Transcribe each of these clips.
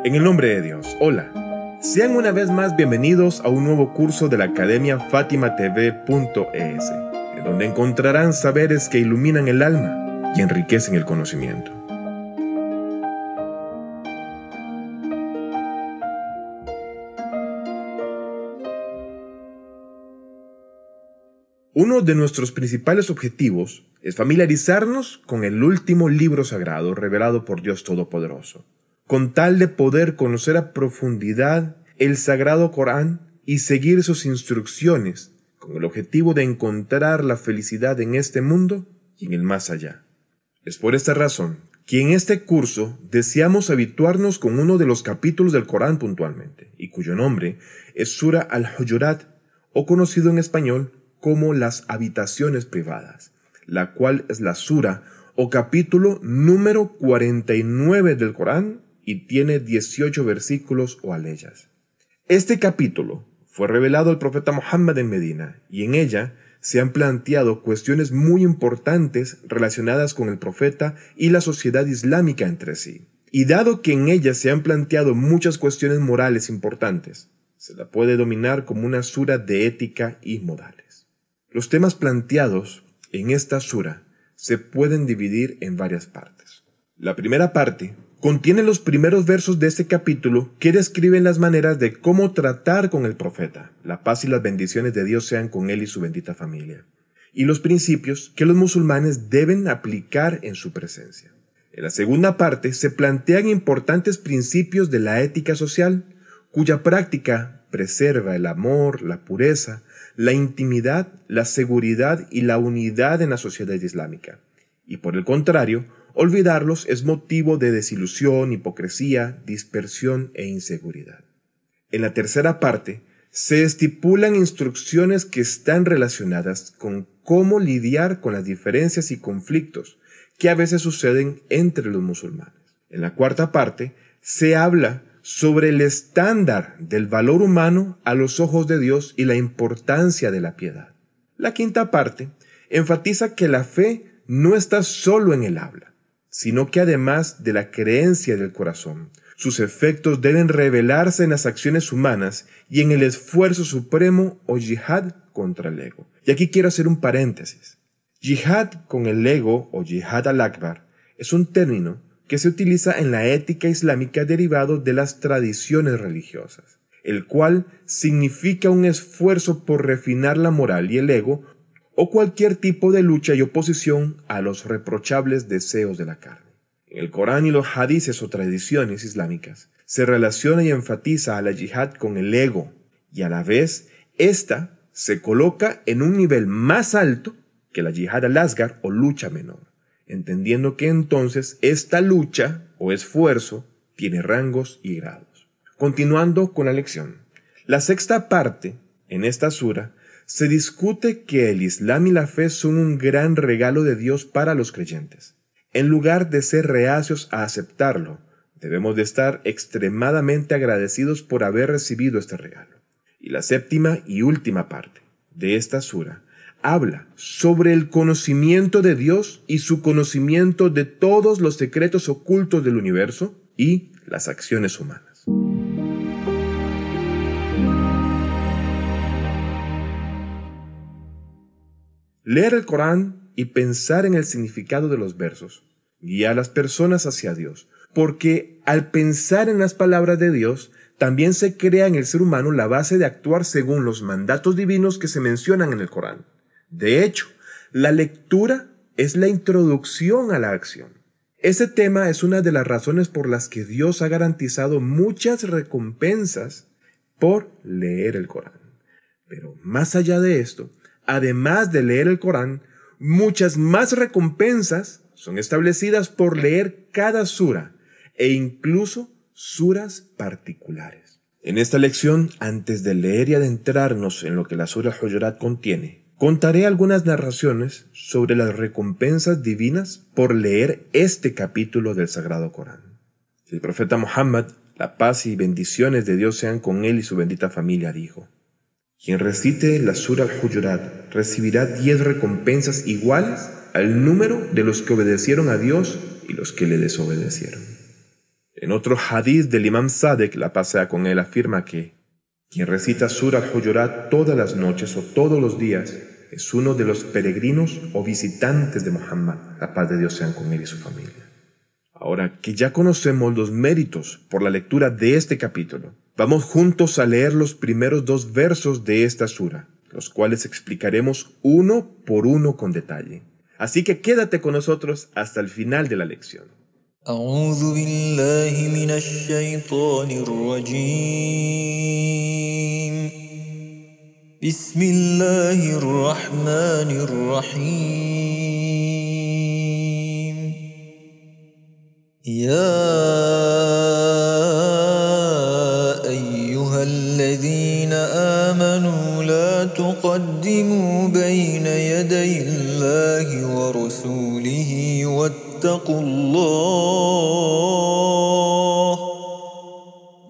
En el nombre de Dios, hola. Sean una vez más bienvenidos a un nuevo curso de la Academia FatimaTV.es, en donde encontrarán saberes que iluminan el alma y enriquecen el conocimiento. Uno de nuestros principales objetivos es familiarizarnos con el último libro sagrado revelado por Dios Todopoderoso, con tal de poder conocer a profundidad el Sagrado Corán y seguir sus instrucciones, con el objetivo de encontrar la felicidad en este mundo y en el más allá. Es por esta razón que en este curso deseamos habituarnos con uno de los capítulos del Corán puntualmente, y cuyo nombre es Sura Al-Hujurat, o conocido en español como las habitaciones privadas, la cual es la sura o capítulo número 49 del Corán y tiene 18 versículos o aleyas. Este capítulo fue revelado al profeta Muhammad en Medina y en ella se han planteado cuestiones muy importantes relacionadas con el profeta y la sociedad islámica entre sí. Y dado que en ella se han planteado muchas cuestiones morales importantes, se la puede dominar como una sura de ética y modales. Los temas planteados en esta sura se pueden dividir en varias partes. La primera parte contiene los primeros versos de este capítulo que describen las maneras de cómo tratar con el profeta, la paz y las bendiciones de Dios sean con él y su bendita familia, y los principios que los musulmanes deben aplicar en su presencia. En la segunda parte se plantean importantes principios de la ética social, cuya práctica preserva el amor, la pureza, la intimidad, la seguridad y la unidad en la sociedad islámica. Y por el contrario, olvidarlos es motivo de desilusión, hipocresía, dispersión e inseguridad. En la tercera parte, se estipulan instrucciones que están relacionadas con cómo lidiar con las diferencias y conflictos que a veces suceden entre los musulmanes. En la cuarta parte, se habla sobre el estándar del valor humano a los ojos de Dios y la importancia de la piedad. La quinta parte enfatiza que la fe no está solo en el habla, sino que además de la creencia del corazón, sus efectos deben revelarse en las acciones humanas y en el esfuerzo supremo o yihad contra el ego. Y aquí quiero hacer un paréntesis. Yihad con el ego o yihad al-akbar es un término que se utiliza en la ética islámica derivado de las tradiciones religiosas, el cual significa un esfuerzo por refinar la moral y el ego o cualquier tipo de lucha y oposición a los reprochables deseos de la carne. En el Corán y los hadices o tradiciones islámicas se relaciona y enfatiza a la yihad con el ego y a la vez ésta se coloca en un nivel más alto que la yihad al-asgar o lucha menor, entendiendo que entonces esta lucha o esfuerzo tiene rangos y grados. Continuando con la lección, la sexta parte, en esta sura, se discute que el Islam y la fe son un gran regalo de Dios para los creyentes. En lugar de ser reacios a aceptarlo, debemos de estar extremadamente agradecidos por haber recibido este regalo. Y la séptima y última parte de esta sura habla sobre el conocimiento de Dios y su conocimiento de todos los secretos ocultos del universo y las acciones humanas. Leer el Corán y pensar en el significado de los versos guía a las personas hacia Dios, porque al pensar en las palabras de Dios, también se crea en el ser humano la base de actuar según los mandatos divinos que se mencionan en el Corán. De hecho, la lectura es la introducción a la acción. Este tema es una de las razones por las que Dios ha garantizado muchas recompensas por leer el Corán. Pero más allá de esto, además de leer el Corán, muchas más recompensas son establecidas por leer cada sura e incluso suras particulares. En esta lección, antes de leer y adentrarnos en lo que la sura Al-Hujurat contiene, contaré algunas narraciones sobre las recompensas divinas por leer este capítulo del Sagrado Corán. El profeta Muhammad, la paz y bendiciones de Dios sean con él y su bendita familia, dijo: quien recite la sura Al-Hujurat recibirá 10 recompensas iguales al número de los que obedecieron a Dios y los que le desobedecieron. En otro hadith del Imam Sadek, la paz sea con él, afirma que quien recita Sura al-Hujurat todas las noches o todos los días es uno de los peregrinos o visitantes de Muhammad, la paz de Dios sea con él y su familia. Ahora que ya conocemos los méritos por la lectura de este capítulo, vamos juntos a leer los primeros 2 versos de esta sura, los cuales explicaremos uno por uno con detalle. Así que quédate con nosotros hasta el final de la lección. أعوذ بالله من الشيطان الرجيم بسم الله الرحمن الرحيم يا أيها الذين آمنوا لا تقدموا بين يدي الله ورسوله واتقوا الله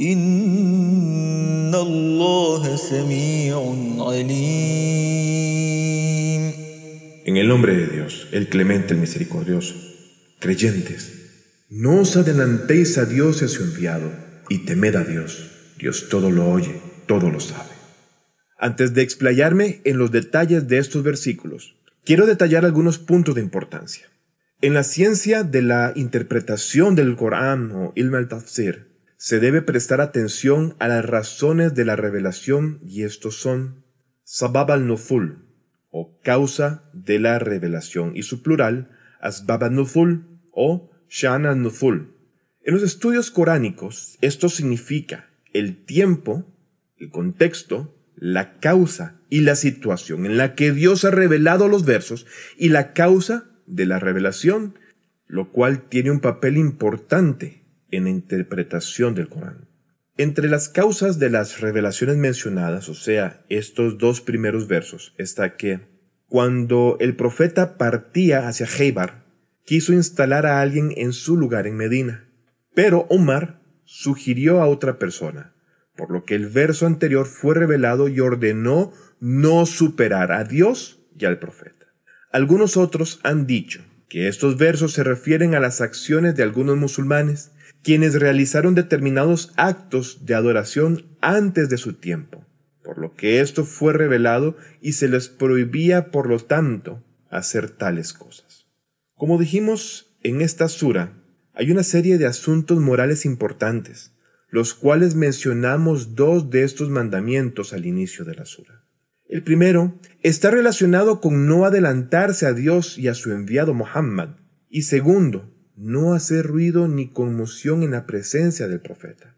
إن الله سميع عليم. En el nombre de Dios, el clemente, el misericordioso. Creyentes, no os adelantéis a Dios y a su enviado, y temed a Dios. Dios todo lo oye, todo lo sabe. Antes de explayarme en los detalles de estos versículos, quiero detallar algunos puntos de importancia. En la ciencia de la interpretación del Corán o ilm al-tafsir, se debe prestar atención a las razones de la revelación y estos son sabab al-nuzul o causa de la revelación y su plural asbab al-nuzul o shan al-nuzul. En los estudios coránicos esto significa el tiempo, el contexto, la causa y la situación en la que Dios ha revelado los versos y la causa de la revelación, lo cual tiene un papel importante en la interpretación del Corán. Entre las causas de las revelaciones mencionadas, o sea, estos 2 primeros versos, está que cuando el profeta partía hacia Khaybar, quiso instalar a alguien en su lugar en Medina, pero Omar sugirió a otra persona, por lo que el verso anterior fue revelado y ordenó no superar a Dios y al profeta. Algunos otros han dicho que estos versos se refieren a las acciones de algunos musulmanes, quienes realizaron determinados actos de adoración antes de su tiempo, por lo que esto fue revelado y se les prohibía, por lo tanto, hacer tales cosas. Como dijimos en esta sura, hay una serie de asuntos morales importantes, los cuales mencionamos 2 de estos mandamientos al inicio de la sura. El primero está relacionado con no adelantarse a Dios y a su enviado Muhammad, y segundo, no hacer ruido ni conmoción en la presencia del profeta.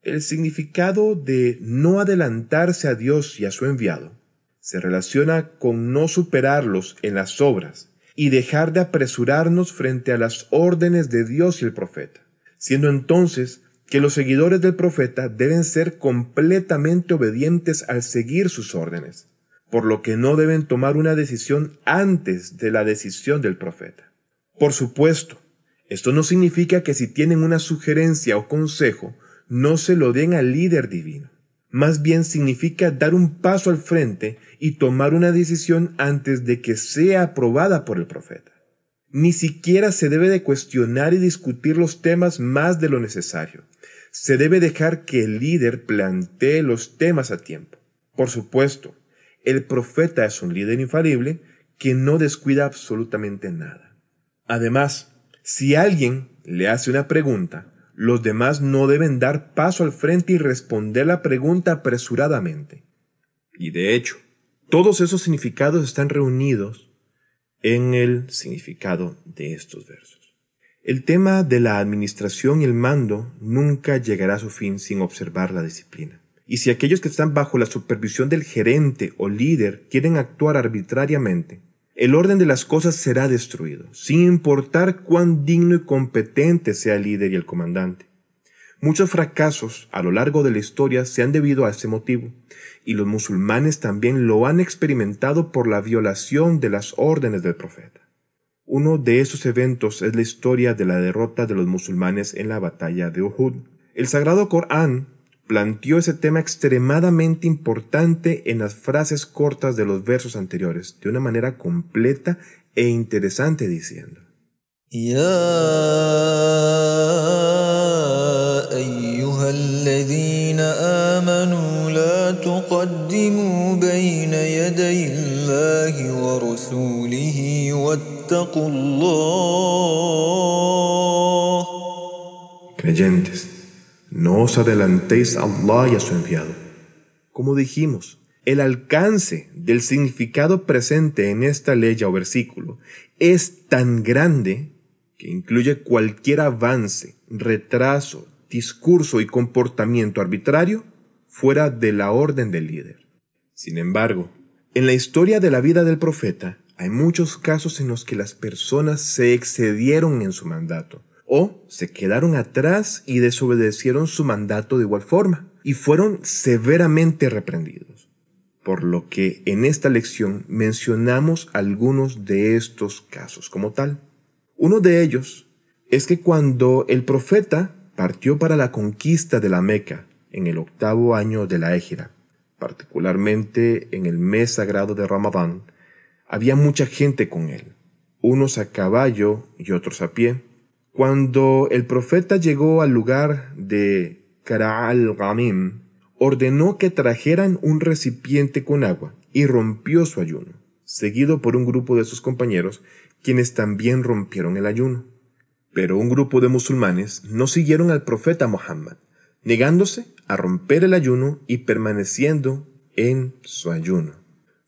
El significado de no adelantarse a Dios y a su enviado se relaciona con no superarlos en las obras y dejar de apresurarnos frente a las órdenes de Dios y el profeta, siendo entonces que los seguidores del profeta deben ser completamente obedientes al seguir sus órdenes, por lo que no deben tomar una decisión antes de la decisión del profeta. Por supuesto, esto no significa que si tienen una sugerencia o consejo, no se lo den al líder divino. Más bien significa dar un paso al frente y tomar una decisión antes de que sea aprobada por el profeta. Ni siquiera se debe de cuestionar y discutir los temas más de lo necesario. Se debe dejar que el líder plantee los temas a tiempo. Por supuesto, el profeta es un líder infalible que no descuida absolutamente nada. Además, si alguien le hace una pregunta, los demás no deben dar paso al frente y responder la pregunta apresuradamente. Y de hecho, todos esos significados están reunidos en el significado de estos versos. El tema de la administración y el mando nunca llegará a su fin sin observar la disciplina. Y si aquellos que están bajo la supervisión del gerente o líder quieren actuar arbitrariamente, el orden de las cosas será destruido, sin importar cuán digno y competente sea el líder y el comandante. Muchos fracasos a lo largo de la historia se han debido a ese motivo, y los musulmanes también lo han experimentado por la violación de las órdenes del profeta. Uno de esos eventos es la historia de la derrota de los musulmanes en la batalla de Uhud. El Sagrado Corán planteó ese tema extremadamente importante en las frases cortas de los versos anteriores, de una manera completa e interesante, diciendo: Ya واتقوا الله. Creyentes, no os adelantéis a Allah y a su enviado. Como dijimos, el alcance del significado presente en esta ley o versículo es tan grande que incluye cualquier avance, retraso, discurso y comportamiento arbitrario fuera de la orden del líder. Sin embargo, en la historia de la vida del profeta hay muchos casos en los que las personas se excedieron en su mandato o se quedaron atrás y desobedecieron su mandato de igual forma y fueron severamente reprendidos. Por lo que en esta lección mencionamos algunos de estos casos como tal. Uno de ellos es que cuando el profeta partió para la conquista de la Meca en el 8º año de la Égira, particularmente en el mes sagrado de Ramadán, había mucha gente con él, unos a caballo y otros a pie. Cuando el profeta llegó al lugar de Kara al-Ghamim, ordenó que trajeran un recipiente con agua y rompió su ayuno, seguido por un grupo de sus compañeros, quienes también rompieron el ayuno. Pero un grupo de musulmanes no siguieron al profeta Muhammad, negándose a romper el ayuno y permaneciendo en su ayuno.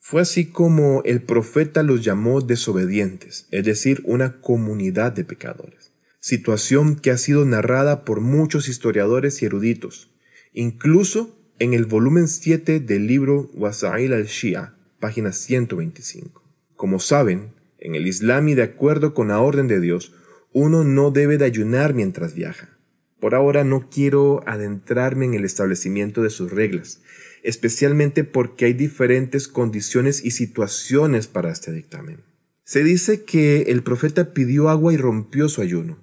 Fue así como el profeta los llamó desobedientes, es decir, una comunidad de pecadores. Situación que ha sido narrada por muchos historiadores y eruditos, incluso en el volumen 7 del libro Wasail al-Shia, página 125. Como saben, en el Islam y de acuerdo con la orden de Dios, uno no debe de ayunar mientras viaja. Por ahora no quiero adentrarme en el establecimiento de sus reglas, especialmente porque hay diferentes condiciones y situaciones para este dictamen. Se dice que el profeta pidió agua y rompió su ayuno,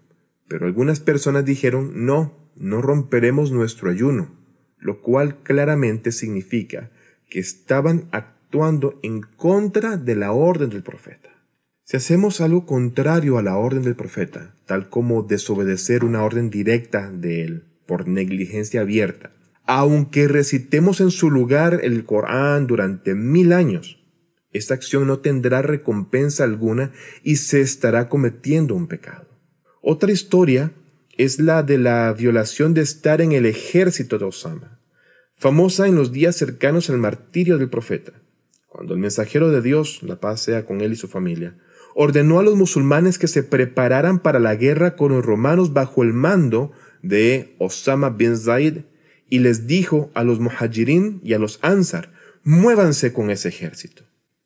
pero algunas personas dijeron, no romperemos nuestro ayuno, lo cual claramente significa que estaban actuando en contra de la orden del profeta. Si hacemos algo contrario a la orden del profeta, tal como desobedecer una orden directa de él por negligencia abierta, aunque recitemos en su lugar el Corán durante 1000 años, esta acción no tendrá recompensa alguna y se estará cometiendo un pecado. Otra historia es la de la violación de estar en el ejército de Osama, famosa en los días cercanos al martirio del profeta, cuando el mensajero de Dios, la paz sea con él y su familia, ordenó a los musulmanes que se prepararan para la guerra con los romanos bajo el mando de Osama bin Zaid y les dijo a los muhajirín y a los ansar, muévanse con ese ejército.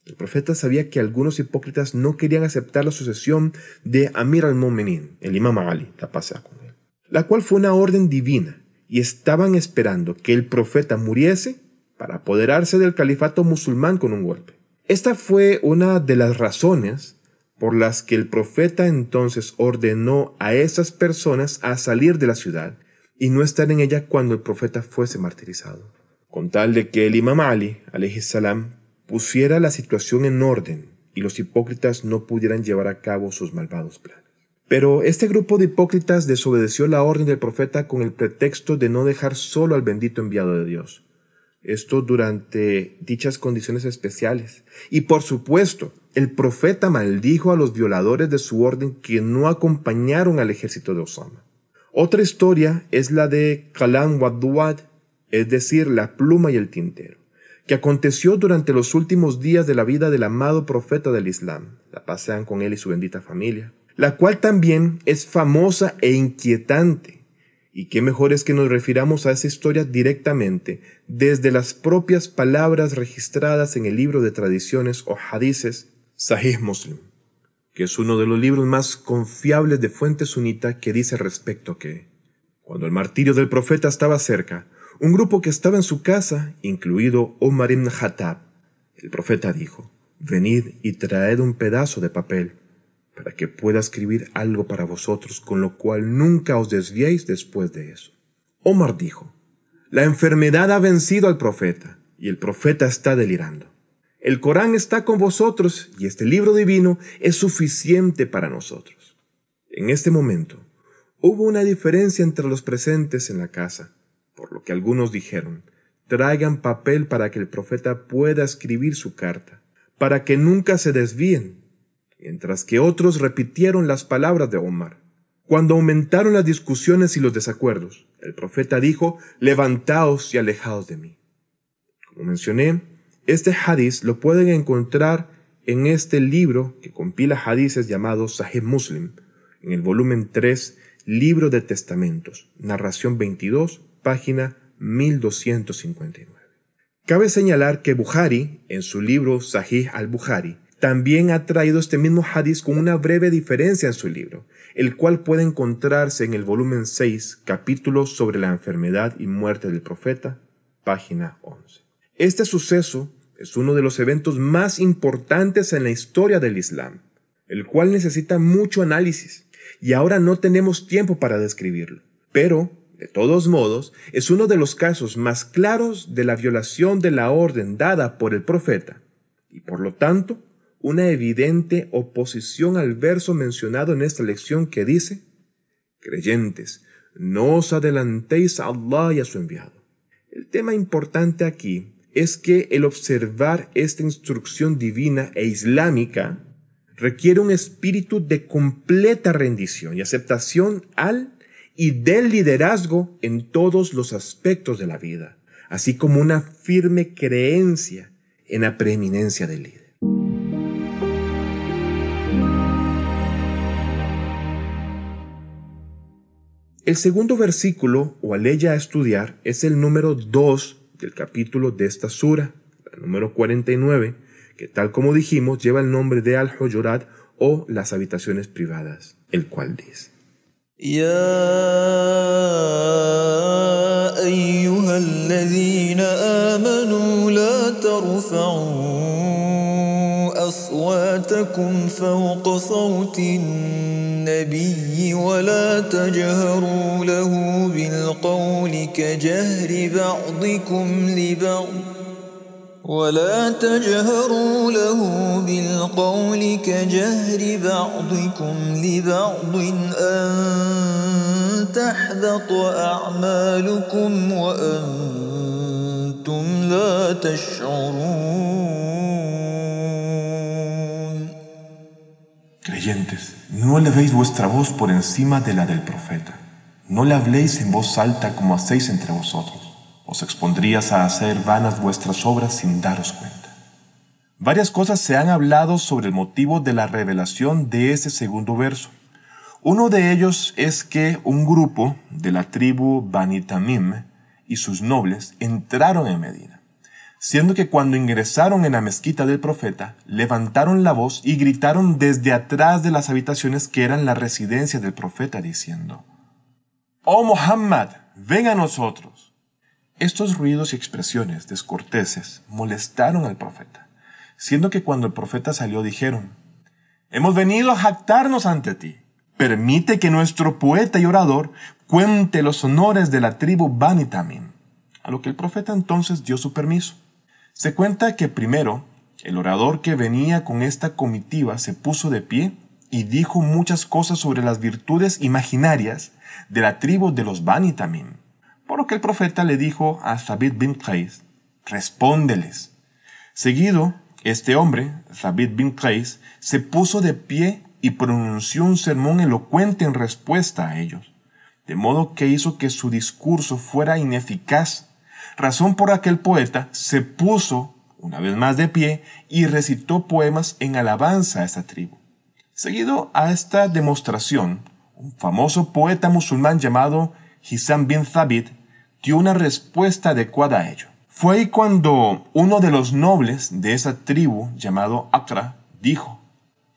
El profeta sabía que algunos hipócritas no querían aceptar la sucesión de Amir al-Mu'minin, el imam Ali, la paz sea con él, la cual fue una orden divina y estaban esperando que el profeta muriese para apoderarse del califato musulmán con un golpe. Esta fue una de las razones por las que el profeta entonces ordenó a esas personas a salir de la ciudad y no estar en ella cuando el profeta fuese martirizado, con tal de que el imam Ali, alayhi salam, pusiera la situación en orden y los hipócritas no pudieran llevar a cabo sus malvados planes. Pero este grupo de hipócritas desobedeció la orden del profeta con el pretexto de no dejar solo al bendito enviado de Dios. Esto durante dichas condiciones especiales. Y por supuesto, el profeta maldijo a los violadores de su orden que no acompañaron al ejército de Osama. Otra historia es la de Qalam wa Duad, es decir, la pluma y el tintero, que aconteció durante los últimos días de la vida del amado profeta del Islam, la paz sean con él y su bendita familia, la cual también es famosa e inquietante. Y qué mejor es que nos refiramos a esa historia directamente desde las propias palabras registradas en el libro de tradiciones o hadices Sahih Muslim, que es uno de los libros más confiables de fuente sunita, que dice al respecto que, cuando el martirio del profeta estaba cerca, un grupo que estaba en su casa, incluido Umar ibn Khattab, el profeta dijo, venid y traed un pedazo de papel, para que pueda escribir algo para vosotros, con lo cual nunca os desviéis después de eso. Omar dijo, la enfermedad ha vencido al profeta, y el profeta está delirando. El Corán está con vosotros, y este libro divino es suficiente para nosotros. En este momento, hubo una diferencia entre los presentes en la casa, por lo que algunos dijeron, traigan papel para que el profeta pueda escribir su carta, para que nunca se desvíen. mientras que otros repitieron las palabras de Omar. Cuando aumentaron las discusiones y los desacuerdos, el profeta dijo: «Levantaos y alejaos de mí». Como mencioné, este hadiz lo pueden encontrar en este libro que compila hadices llamado Sahih Muslim, en el volumen 3, Libro de Testamentos, narración 22, página 1259. Cabe señalar que Bukhari, en su libro Sahih al-Bukhari, también ha traído este mismo hadiz con una breve diferencia en su libro, el cual puede encontrarse en el volumen 6, capítulo sobre la enfermedad y muerte del profeta, página 11. Este suceso es uno de los eventos más importantes en la historia del Islam, el cual necesita mucho análisis, y ahora no tenemos tiempo para describirlo. Pero, de todos modos, es uno de los casos más claros de la violación de la orden dada por el profeta, y por lo tanto, una evidente oposición al verso mencionado en esta lección que dice: «Creyentes, no os adelantéis a Allah y a su enviado». El tema importante aquí es que el observar esta instrucción divina e islámica requiere un espíritu de completa rendición y aceptación al y del liderazgo en todos los aspectos de la vida, así como una firme creencia en la preeminencia del líder. El segundo versículo o aleya a estudiar es el número 2 del capítulo de esta sura, el número 49, que tal como dijimos lleva el nombre de Al-Hujurat o las habitaciones privadas, el cual dice: يا أيها الذين آمنوا لا ترفعوا أصواتكم فوق صوت النبي ولا تجهروا له بالقول كجهر بعضكم لبعض أن تحبط أعمالكم وأنتم لا تشعرون. Creyentes, no elevéis vuestra voz por encima de la del profeta. No le habléis en voz alta como hacéis entre vosotros. Os expondrías a hacer vanas vuestras obras sin daros cuenta. Varias cosas se han hablado sobre el motivo de la revelación de ese segundo verso. Uno de ellos es que un grupo de la tribu Bani Tamim y sus nobles entraron en Medina, siendo que cuando ingresaron en la mezquita del profeta, levantaron la voz y gritaron desde atrás de las habitaciones que eran la residencia del profeta, diciendo: «¡Oh Muhammad, ven a nosotros!». Estos ruidos y expresiones descorteses molestaron al profeta, siendo que cuando el profeta salió dijeron: «Hemos venido a jactarnos ante ti. Permite que nuestro poeta y orador cuente los honores de la tribu Bani Tamim». A lo que el profeta entonces dio su permiso. Se cuenta que primero, el orador que venía con esta comitiva se puso de pie y dijo muchas cosas sobre las virtudes imaginarias de la tribu de los Bani Tamim. Por lo que el profeta le dijo a Thabit bin Qais: «Respóndeles». Seguido, este hombre, Thabit bin Qais, se puso de pie y pronunció un sermón elocuente en respuesta a ellos, de modo que hizo que su discurso fuera ineficaz, razón por la que el poeta se puso una vez más de pie y recitó poemas en alabanza a esta tribu. Seguido a esta demostración, un famoso poeta musulmán llamado Hisam bin Thabit dio una respuesta adecuada a ello. Fue ahí cuando uno de los nobles de esa tribu, llamado Aqra, dijo: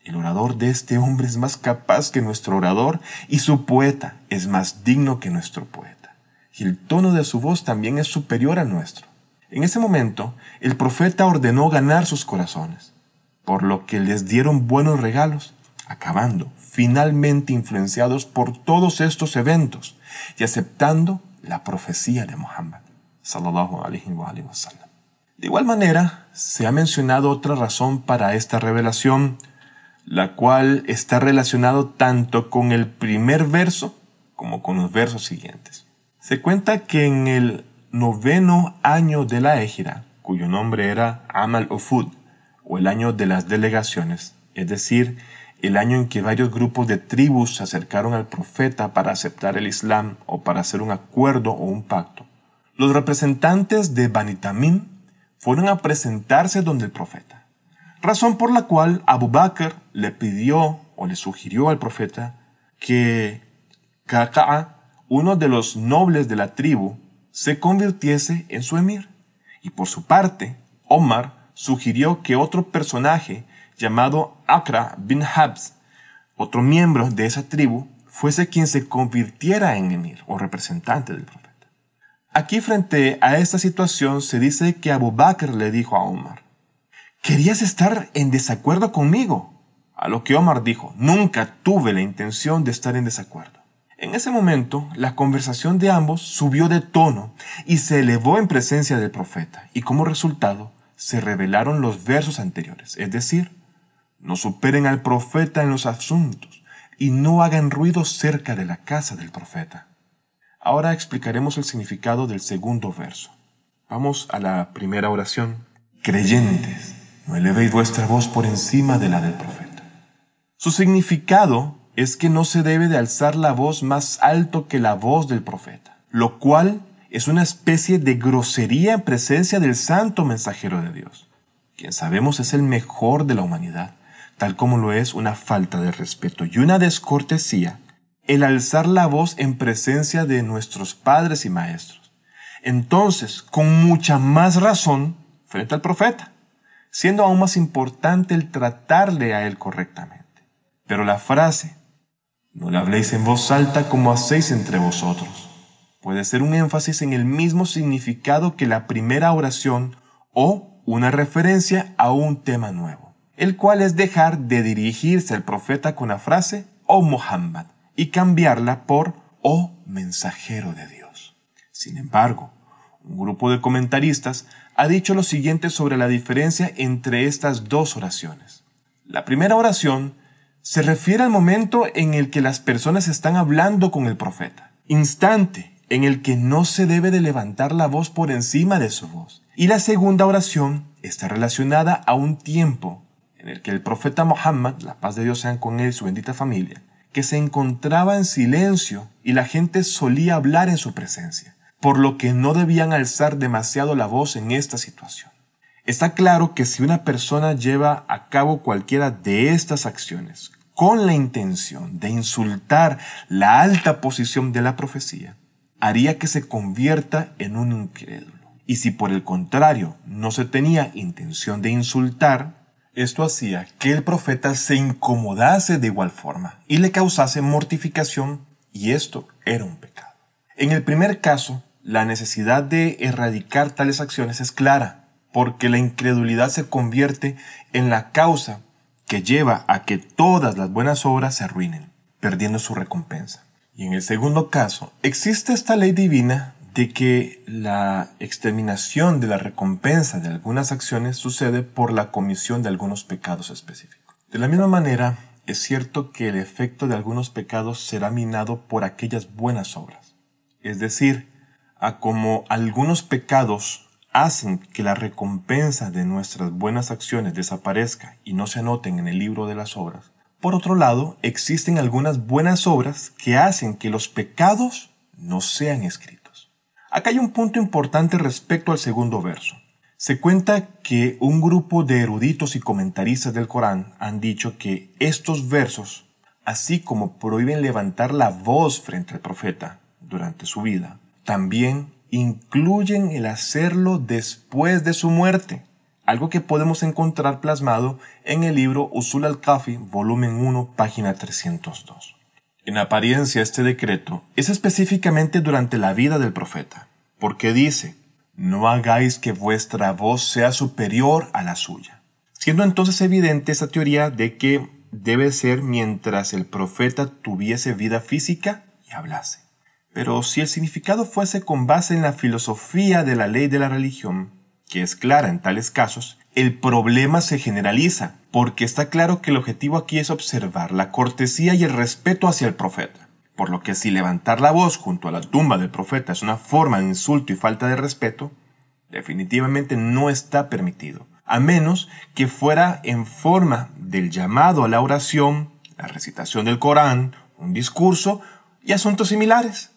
«El orador de este hombre es más capaz que nuestro orador y su poeta es más digno que nuestro poeta. Y el tono de su voz también es superior al nuestro». En ese momento, el profeta ordenó ganar sus corazones, por lo que les dieron buenos regalos, acabando finalmente influenciados por todos estos eventos y aceptando la profecía de Muhammad, sallallahu alaihi wa sallam. De igual manera, se ha mencionado otra razón para esta revelación, la cual está relacionado tanto con el primer verso como con los versos siguientes. Se cuenta que en el 9º año de la Égira, cuyo nombre era Am al-Ufud, o el año de las delegaciones, es decir, el año en que varios grupos de tribus se acercaron al profeta para aceptar el Islam o para hacer un acuerdo o un pacto, los representantes de Bani Tamim fueron a presentarse donde el profeta, razón por la cual Abu Bakr le pidió o le sugirió al profeta que Qaqa, uno de los nobles de la tribu, se convirtiese en su emir. Y por su parte, Omar sugirió que otro personaje llamado Aqra bin Habs, otro miembro de esa tribu, fuese quien se convirtiera en emir o representante del profeta. Aquí, frente a esta situación, se dice que Abu Bakr le dijo a Omar: ¿querías estar en desacuerdo conmigo? A lo que Omar dijo: nunca tuve la intención de estar en desacuerdo. En ese momento, la conversación de ambos subió de tono y se elevó en presencia del profeta, y como resultado se revelaron los versos anteriores, es decir, no superen al profeta en los asuntos y no hagan ruido cerca de la casa del profeta. Ahora explicaremos el significado del segundo verso. Vamos a la primera oración. Creyentes, no elevéis vuestra voz por encima de la del profeta. Su significado es que no se debe de alzar la voz más alto que la voz del profeta, lo cual es una especie de grosería en presencia del santo mensajero de Dios, quien sabemos es el mejor de la humanidad, tal como lo es una falta de respeto y una descortesía el alzar la voz en presencia de nuestros padres y maestros. Entonces, con mucha más razón, frente al profeta, siendo aún más importante el tratarle a él correctamente. Pero la frase, no le habléis en voz alta como hacéis entre vosotros, puede ser un énfasis en el mismo significado que la primera oración o una referencia a un tema nuevo, el cual es dejar de dirigirse al profeta con la frase «Oh Muhammad» y cambiarla por «Oh mensajero de Dios». Sin embargo, un grupo de comentaristas ha dicho lo siguiente sobre la diferencia entre estas dos oraciones. La primera oración se refiere al momento en el que las personas están hablando con el profeta, instante en el que no se debe de levantar la voz por encima de su voz. Y la segunda oración está relacionada a un tiempo en el que el profeta Muhammad, la paz de Dios sea con él y su bendita familia, que se encontraba en silencio y la gente solía hablar en su presencia, por lo que no debían alzar demasiado la voz en esta situación. Está claro que si una persona lleva a cabo cualquiera de estas acciones con la intención de insultar la alta posición de la profecía, haría que se convierta en un incrédulo. Y si por el contrario no se tenía intención de insultar, esto hacía que el profeta se incomodase de igual forma y le causase mortificación, y esto era un pecado. En el primer caso, la necesidad de erradicar tales acciones es clara, porque la incredulidad se convierte en la causa que lleva a que todas las buenas obras se arruinen, perdiendo su recompensa. Y en el segundo caso, existe esta ley divina de que la exterminación de la recompensa de algunas acciones sucede por la comisión de algunos pecados específicos. De la misma manera, es cierto que el efecto de algunos pecados será minado por aquellas buenas obras. Es decir, a como algunos pecados hacen que la recompensa de nuestras buenas acciones desaparezca y no se anoten en el libro de las obras, por otro lado, existen algunas buenas obras que hacen que los pecados no sean escritos. Acá hay un punto importante respecto al segundo verso. Se cuenta que un grupo de eruditos y comentaristas del Corán han dicho que estos versos, así como prohíben levantar la voz frente al profeta durante su vida, también incluyen el hacerlo después de su muerte, algo que podemos encontrar plasmado en el libro Usul al-Kafi, volumen 1, página 302. En apariencia, este decreto es específicamente durante la vida del profeta, porque dice: no hagáis que vuestra voz sea superior a la suya, siendo entonces evidente esa teoría de que debe ser mientras el profeta tuviese vida física y hablase. Pero si el significado fuese con base en la filosofía de la ley de la religión, que es clara en tales casos, el problema se generaliza, porque está claro que el objetivo aquí es observar la cortesía y el respeto hacia el profeta. Por lo que si levantar la voz junto a la tumba del profeta es una forma de insulto y falta de respeto, definitivamente no está permitido, a menos que fuera en forma del llamado a la oración, la recitación del Corán, un discurso y asuntos similares,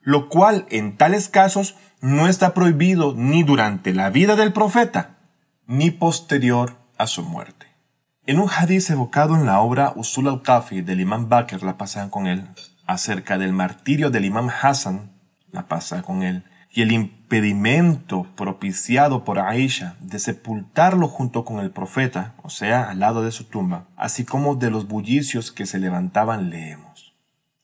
lo cual en tales casos no está prohibido ni durante la vida del profeta, ni posterior a su muerte. En un hadiz evocado en la obra Usul al-Kafi del Imam Bakr, la paz con él, acerca del martirio del Imam Hassan, la paz con él, y el impedimento propiciado por Aisha de sepultarlo junto con el profeta, o sea, al lado de su tumba, así como de los bullicios que se levantaban, leemos.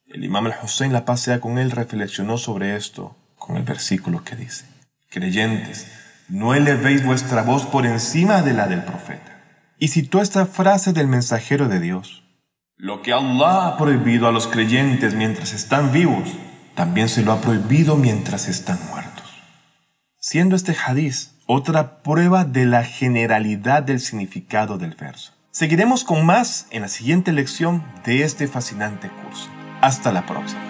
El Imam al-Hussein, la paz sea con él, reflexionó sobre esto con el versículo que dice: creyentes, no elevéis vuestra voz por encima de la del profeta. Y citó esta frase del mensajero de Dios: lo que Allah ha prohibido a los creyentes mientras están vivos, también se lo ha prohibido mientras están muertos. Siendo este hadiz otra prueba de la generalidad del significado del verso. Seguiremos con más en la siguiente lección de este fascinante curso. Hasta la próxima.